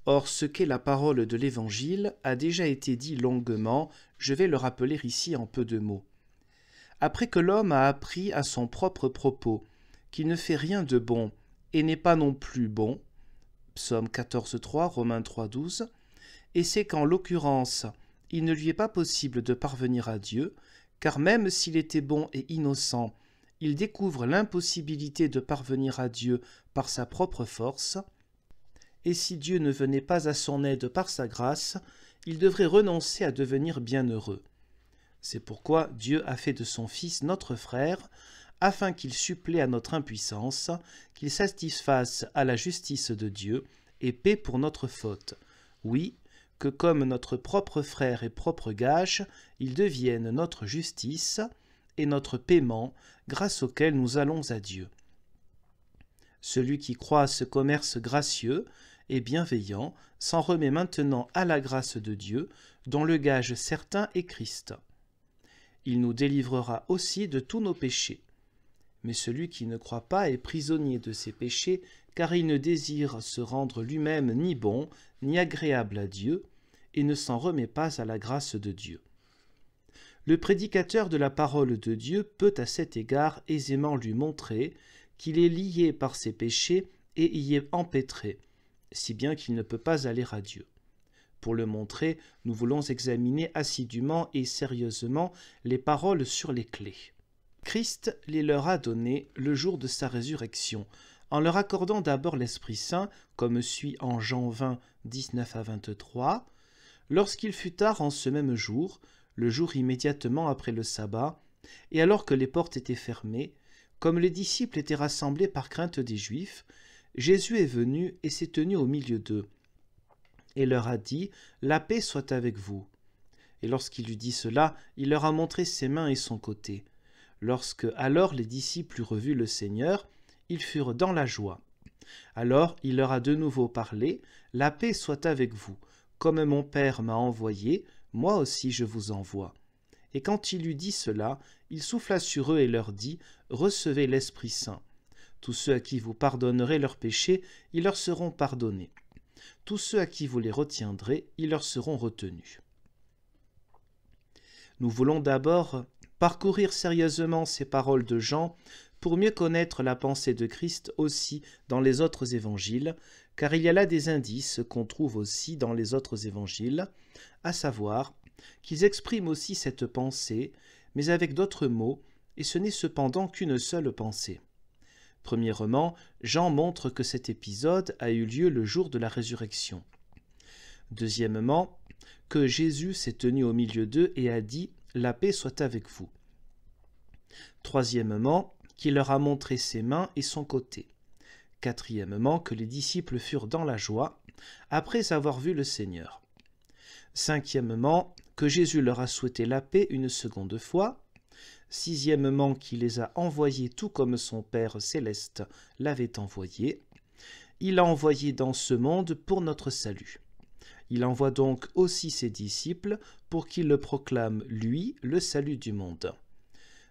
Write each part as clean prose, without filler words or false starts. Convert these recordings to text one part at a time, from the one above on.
Or, ce qu'est la parole de l'Évangile a déjà été dit longuement, je vais le rappeler ici en peu de mots. Après que l'homme a appris à son propre propos qu'il ne fait rien de bon et n'est pas non plus bon, Psaume 14.3, Romains 3.12, et c'est qu'en l'occurrence, il ne lui est pas possible de parvenir à Dieu, car même s'il était bon et innocent, il découvre l'impossibilité de parvenir à Dieu par sa propre force, et si Dieu ne venait pas à son aide par sa grâce, il devrait renoncer à devenir bienheureux. C'est pourquoi Dieu a fait de son Fils notre frère, afin qu'il supplée à notre impuissance, qu'il satisfasse à la justice de Dieu et paie pour notre faute. Oui, que comme notre propre frère et propre gage, il devienne notre justice et notre paiement, grâce auquel nous allons à Dieu. Celui qui croit à ce commerce gracieux et bienveillant s'en remet maintenant à la grâce de Dieu, dont le gage certain est Christ. Il nous délivrera aussi de tous nos péchés. Mais celui qui ne croit pas est prisonnier de ses péchés, car il ne désire se rendre lui-même ni bon, ni agréable à Dieu, et ne s'en remet pas à la grâce de Dieu. Le prédicateur de la parole de Dieu peut à cet égard aisément lui montrer qu'il est lié par ses péchés et y est empêtré, si bien qu'il ne peut pas aller à Dieu. Pour le montrer, nous voulons examiner assidûment et sérieusement les paroles sur les clés. Christ les leur a données le jour de sa résurrection, en leur accordant d'abord l'Esprit Saint, comme suit en Jean 20, 19 à 23, lorsqu'il fut tard en ce même jour, le jour immédiatement après le sabbat, et alors que les portes étaient fermées, comme les disciples étaient rassemblés par crainte des Juifs, Jésus est venu et s'est tenu au milieu d'eux, et leur a dit « La paix soit avec vous ». Et lorsqu'il eut dit cela, il leur a montré ses mains et son côté. Lorsque alors les disciples eurent revu le Seigneur, ils furent dans la joie. Alors il leur a de nouveau parlé « La paix soit avec vous. Comme mon Père m'a envoyé, moi aussi je vous envoie. » Et quand il eut dit cela, il souffla sur eux et leur dit « Recevez l'Esprit Saint. Tous ceux à qui vous pardonnerez leurs péchés, ils leur seront pardonnés. Tous ceux à qui vous les retiendrez, ils leur seront retenus. » Nous voulons d'abord parcourir sérieusement ces paroles de Jean pour mieux connaître la pensée de Christ aussi dans les autres évangiles, car il y a là des indices qu'on trouve aussi dans les autres évangiles, à savoir qu'ils expriment aussi cette pensée, mais avec d'autres mots, et ce n'est cependant qu'une seule pensée. Premièrement, Jean montre que cet épisode a eu lieu le jour de la résurrection. Deuxièmement, que Jésus s'est tenu au milieu d'eux et a dit « La paix soit avec vous ». Troisièmement, qu'il leur a montré ses mains et son côté. Quatrièmement, que les disciples furent dans la joie, après avoir vu le Seigneur. Cinquièmement, que Jésus leur a souhaité la paix une seconde fois. Sixièmement, qu'il les a envoyés tout comme son Père céleste l'avait envoyé. Il l'a envoyé dans ce monde pour notre salut. Il envoie donc aussi ses disciples pour qu'ils le proclament, lui, le salut du monde.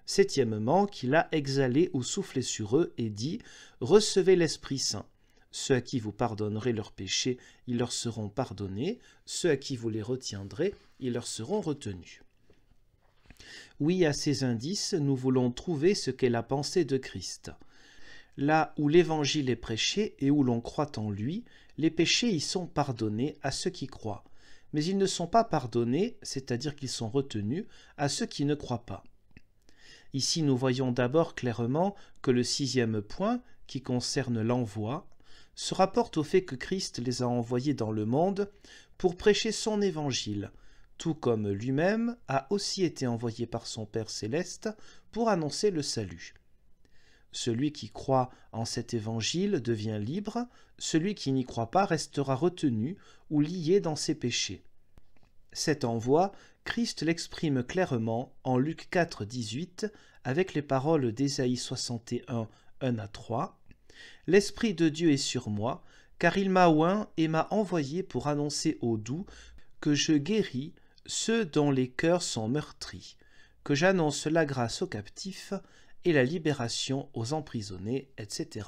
Septièmement, qu'il a exhalé ou soufflé sur eux et dit « Recevez l'Esprit Saint. Ceux à qui vous pardonnerez leurs péchés, ils leur seront pardonnés. Ceux à qui vous les retiendrez, ils leur seront retenus. » Oui, à ces indices, nous voulons trouver ce qu'est la pensée de Christ. Là où l'Évangile est prêché et où l'on croit en lui, les péchés y sont pardonnés à ceux qui croient. Mais ils ne sont pas pardonnés, c'est-à-dire qu'ils sont retenus, à ceux qui ne croient pas. Ici, nous voyons d'abord clairement que le sixième point, qui concerne l'envoi, se rapporte au fait que Christ les a envoyés dans le monde pour prêcher son évangile, tout comme lui-même a aussi été envoyé par son Père céleste pour annoncer le salut. Celui qui croit en cet évangile devient libre, celui qui n'y croit pas restera retenu ou lié dans ses péchés. Cet envoi, Christ l'exprime clairement en Luc 4, 18, avec les paroles d'Ésaïe 61, 1 à 3. « L'Esprit de Dieu est sur moi, car il m'a oint et m'a envoyé pour annoncer aux doux que je guéris ceux dont les cœurs sont meurtris, que j'annonce la grâce aux captifs et la libération aux emprisonnés, etc. »